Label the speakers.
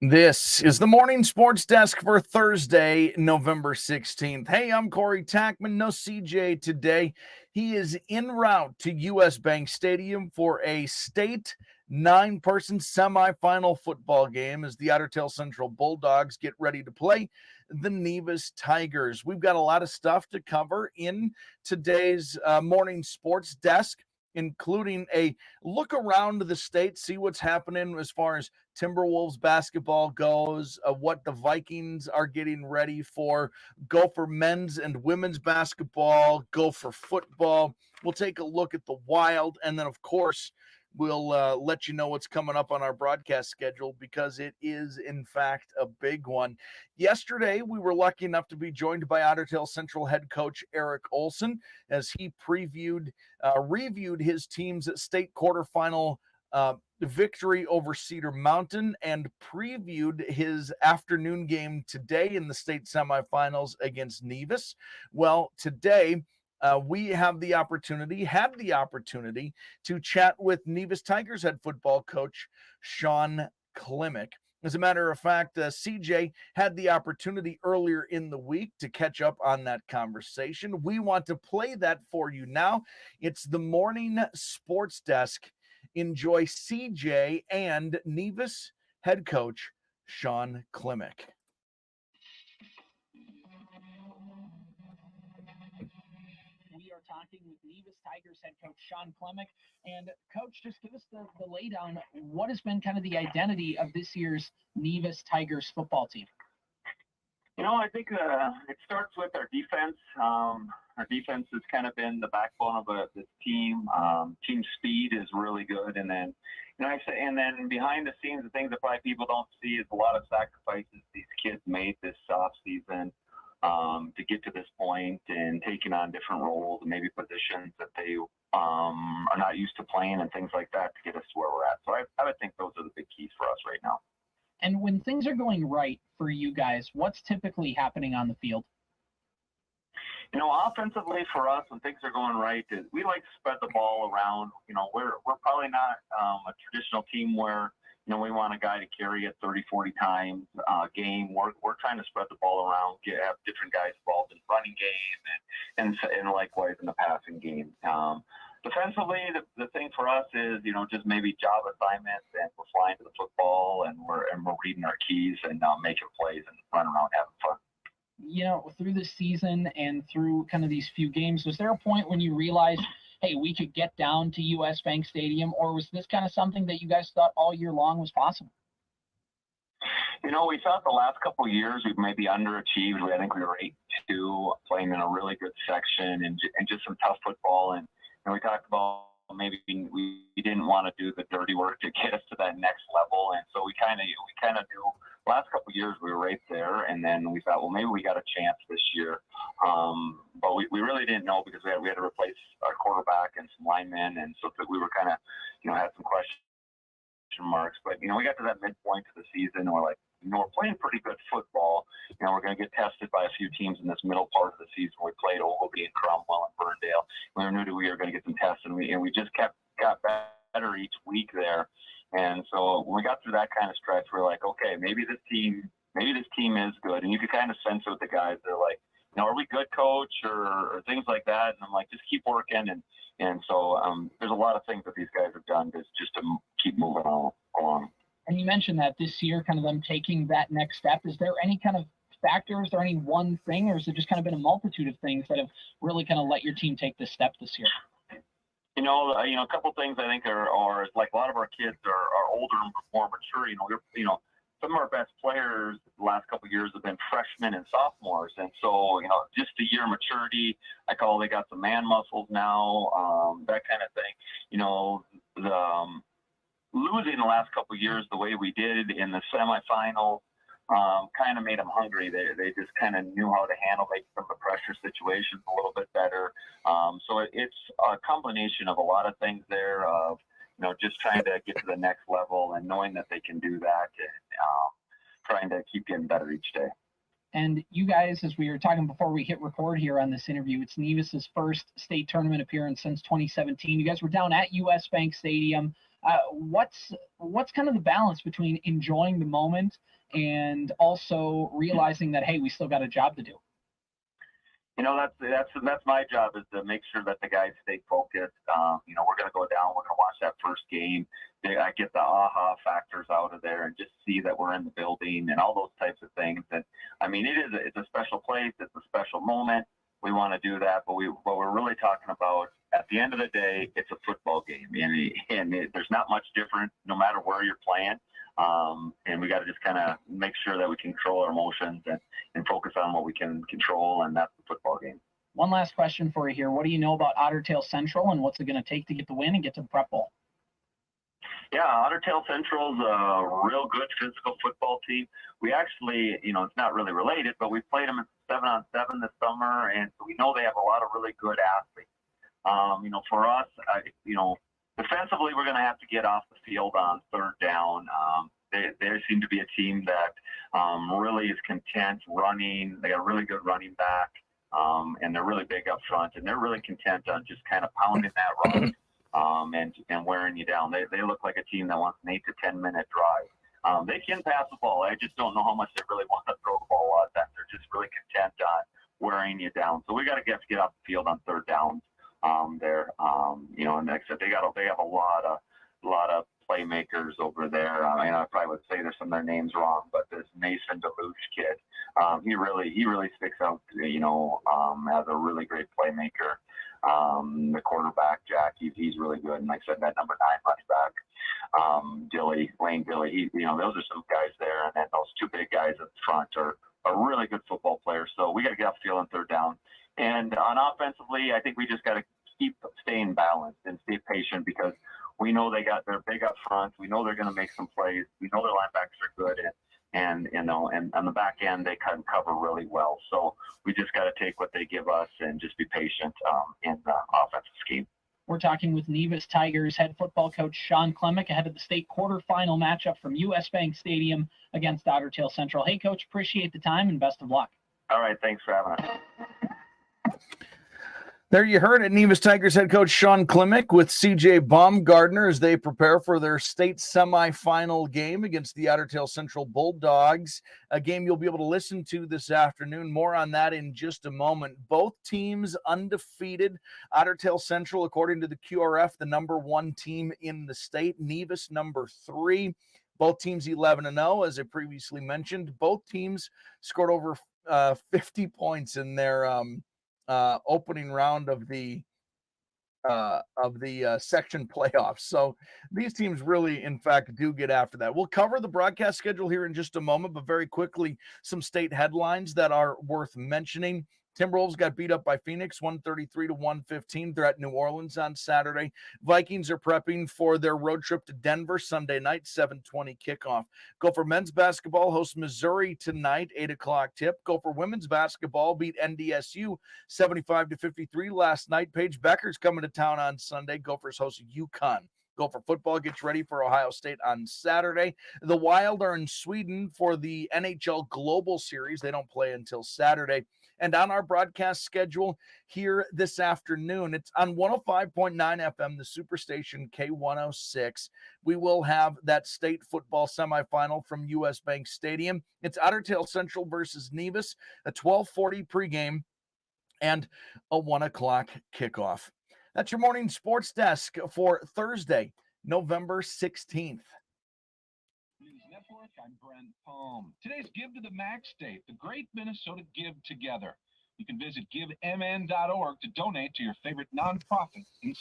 Speaker 1: This is the Morning Sports Desk for Thursday, November 16th. Hey, I'm Corey Tackman. No CJ today. He is en route to U.S. Bank Stadium for a state 9-person semifinal football game as the Otter Tail Central Bulldogs get ready to play the Nevis Tigers. We've got a lot of stuff to cover in today's Morning Sports Desk, including a look around the state, see what's happening as far as Timberwolves basketball goes, what the Vikings are getting ready for, go for men's and women's basketball, go for football. We'll take a look at the Wild, and then, of course, we'll let you know what's coming up on our broadcast schedule because it is, in fact, a big one. Yesterday, we were lucky enough to be joined by Otter Tail Central head coach Eric Olson as he reviewed his team's state quarterfinal victory over Cedar Mountain and previewed his afternoon game today in the state semifinals against Nevis. Well, today we had the opportunity to chat with Nevis Tigers head football coach Shawn Klimek. As a matter of fact, CJ had the opportunity earlier in the week to catch up on that conversation. We want to play that for you now. It's the Morning Sports Desk. Enjoy CJ and Nevis head coach Shawn Klimek.
Speaker 2: We are talking with Nevis Tigers head coach Shawn Klimek. And coach, just give us the laydown. What has been kind of the identity of this year's Nevis Tigers football team?
Speaker 3: I think it starts with our defense. Our defense has kind of been the backbone of this team. Team speed is really good, and then behind the scenes, the things that probably people don't see is a lot of sacrifices these kids made this off season to get to this point and taking on different roles and maybe positions that they are not used to playing and things like that to get us to where we're at. So I would think those are the big keys for us right now.
Speaker 2: And when things are going right for you guys, what's typically happening on the field?
Speaker 3: Offensively for us, when things are going right, is we like to spread the ball around. We're probably not a traditional team where, we want a guy to carry it 30, 40 times a game. We're trying to spread the ball around, have different guys involved in the running game and likewise in the passing game. Defensively, the thing for us is, just maybe job assignments, and we're flying to the football and we're reading our keys and making plays and running around having fun.
Speaker 2: Through the season and through kind of these few games, was there a point when you realized, hey, we could get down to U.S. Bank Stadium, or was this kind of something that you guys thought all year long was possible?
Speaker 3: We thought the last couple of years we maybe underachieved. I think we were 8-2, playing in a really good section and just some tough football. And we talked about maybe we didn't want to do the dirty work to get us to that next level. And so we kind of knew last couple of years we were right there. And then we thought, well, maybe we got a chance this year. But we really didn't know because we had to replace our quarterback and some linemen. And so we were kind of, had some question marks. But, we got to that midpoint of the season and we're like, we're playing pretty good football. We're going to get tested by a few teams in this middle part of the season. We played Ogilvie and Cromwell and Burndale. We knew we were going to get some tests, and we just got better each week there. And so when we got through that kind of stretch, we're like, okay, maybe this team is good. And you could kind of sense it with the guys. They're like, are we good, coach, or things like that? And I'm like, just keep working. And so there's a lot of things that these guys have done just to keep moving along.
Speaker 2: And you mentioned that this year, kind of them taking that next step. Is there any kind of factors or any one thing, or has it just kind of been a multitude of things that have really kind of let your team take this step this year?
Speaker 3: A couple things I think are like a lot of our kids are older and more mature. Some of our best players the last couple of years have been freshmen and sophomores, and so just the year maturity. They got some man muscles now, that kind of thing. Losing the last couple of years the way we did in the semifinals kind of made them hungry. They just kind of knew how to handle some of the pressure situations a little bit better. So it's a combination of a lot of things there of, just trying to get to the next level and knowing that they can do that and trying to keep getting better each day.
Speaker 2: And you guys, as we were talking before we hit record here on this interview, it's Nevis's first state tournament appearance since 2017. You guys were down at US Bank Stadium. What's kind of the balance between enjoying the moment and also realizing that, hey, we still got a job to do?
Speaker 3: That's my job, is to make sure that the guys stay focused. We're going to go down. We're going to watch that first game. I get the aha factors out of there and just see that we're in the building and all those types of things. And I mean, it's a special place. It's a special moment. We want to do that, but what we're really talking about at the end of the day, it's a football game, and there's not much different no matter where you're playing. And we got to just kind of make sure that we control our emotions and focus on what we can control, and that's the football game.
Speaker 2: One last question for you here. What do you know about Otter Tail Central, and what's it going to take to get the win and get to the Prep Bowl?
Speaker 3: Yeah, Otter Tail Central's a real good physical football team. We actually, it's not really related, but we played them in 7-on-7 this summer, and so we know they have a lot of really good athletes. For us, defensively, we're going to have to get off the field on third down. They seem to be a team that really is content running. They got a really good running back, and they're really big up front, and they're really content on just kind of pounding that run and wearing you down. They look like a team that wants an 8 to 10 minute drive. They can pass the ball. I just don't know how much they really want to throw the ball a lot of times. They're just really content on wearing you down. So we got to get off the field on third downs. And like I said, they have a lot of playmakers over there. I probably would say there's some of their names wrong, but this Mason DeLuge kid, he really sticks out, as a really great playmaker. The quarterback, Jack, he's really good. And like I said, that number 9 running back, Lane Dilly, those are some guys there. And then those two big guys at the front are really good football players. So we got to get off the field on third down. And on offensively, I think we just got to keep staying balanced and stay patient, because we know they're big up front. We know they're going to make some plays. We know their linebackers are good, and on the back end they can cover really well. So we just got to take what they give us and just be patient in the offensive scheme.
Speaker 2: We're talking with Nevis Tigers head football coach Shawn Klimek ahead of the state quarterfinal matchup from US Bank Stadium against Otter Tail Central. Hey, Coach, appreciate the time and best of luck.
Speaker 3: All right, thanks for having us.
Speaker 1: There you heard it. Nevis Tigers head coach Shawn Klimek with CJ Baumgardner as they prepare for their state semifinal game against the Otter Tail Central Bulldogs, a game you'll be able to listen to this afternoon. More on that in just a moment. Both teams undefeated. Otter Tail Central, according to the QRF, the number 1 team in the state. Nevis, number 3. Both teams 11-0, as I previously mentioned. Both teams scored over 50 points in their opening round of the section playoffs. So these teams really, in fact, do get after that. We'll cover the broadcast schedule here in just a moment, but very quickly, some state headlines that are worth mentioning. Timberwolves got beat up by Phoenix 133-115. They're at New Orleans on Saturday. Vikings are prepping for their road trip to Denver Sunday night, 7:20 kickoff. Gopher men's basketball hosts Missouri tonight, 8 o'clock tip. Gopher women's basketball beat NDSU 75-53 last night. Paige Becker's coming to town on Sunday. Gophers host UConn. Gopher football gets ready for Ohio State on Saturday. The Wild are in Sweden for the NHL Global Series. They don't play until Saturday. And on our broadcast schedule here this afternoon, it's on 105.9 FM, the Superstation K106. We will have that state football semifinal from US Bank Stadium. It's Otter Tail Central versus Nevis, a 12:40 pregame and a 1 o'clock kickoff. That's your morning sports desk for Thursday, November 16th.
Speaker 4: News Network, I'm Brent Palm. Today's Give to the Max Day, the Great Minnesota Give Together. You can visit givemn.org to donate to your favorite nonprofit in